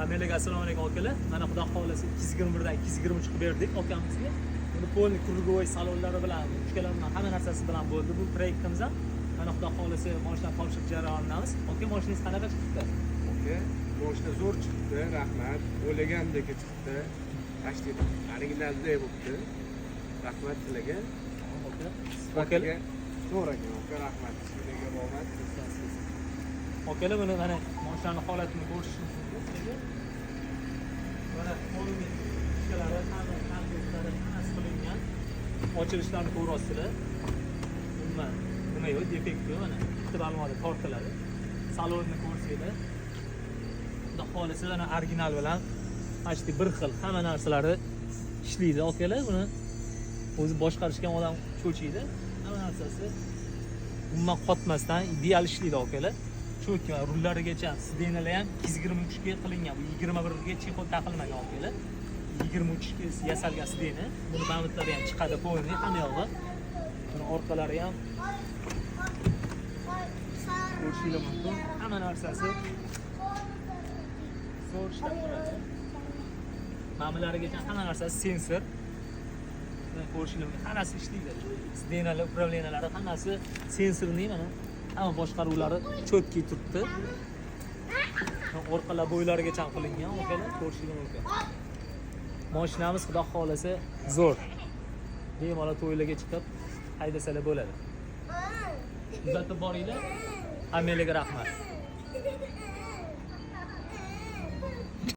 Hammalarga assalomu alaykum akalar. Mana xudo xolasa 221 dan 223 qilib berdik akamizga. Buni polni krugovoy salonlari bilan, uchkalar bilan hamma narsasi bilan bo'ldi bu proyektimiz ham. Mana xudo xolasa mashina topshiriq jarayonidamiz. Aka, mashinangiz qanaqa chiqdi? Aka, mashina zo'r chiqdi, rahmat. O'ylagandek chiqdi. Tashkil originaldek bo'libdi. Rahmat sizlarga. Akalar, zo'r ekan, aka, rahmat. Sizlarga rahmat. akalar buni mana mashinani holatini ko'rishingiz mumkin. Mana polni uchkalari hamma hammasi qilingan. Ochilishlarni ko'rasizlar. Nima yo'q, defekt yo'q, mana bitta balmada tortiladi. Salonni ko'rsanglar. Xudo xolasa mana original bilan почти bir xil hamma narsalari ishlaydi akalar. Buni o'zi boshqarishgan odam cho'chiydi. Hamma narsasi umuman qotmasdan ideal ishlaydi akalar. Cho'tka rullarigacha sidenalar ham 223 ga qilingan. Bu 21 ga chexol taqilmagan akalar. 23 ga yasalgan sidena. Buni bamitlari ham chiqadi polni hamma yog'i. Buni orqalari ham ko'rishingiz mumkin. Hamma narsasi zo'r ishlab turadi. Ma'milarigacha hamma narsasi sensor. Buni ko'rishingiz mumkin. Hammasi ishlaydi. Sidenalar, upravleniyalari hammasi sensorli mana. Hamma boshqaruvlari cho'tki turibdi. Orqalar bo'ylarigacha qilingan, okalar, ko'rishingiz mumkin. Mashinamiz xudo xolasa zo'r. Bemalol to'ylarga chiqib haydasalar bo'ladi. Kuzatib boringlar. Hammalarga rahmat.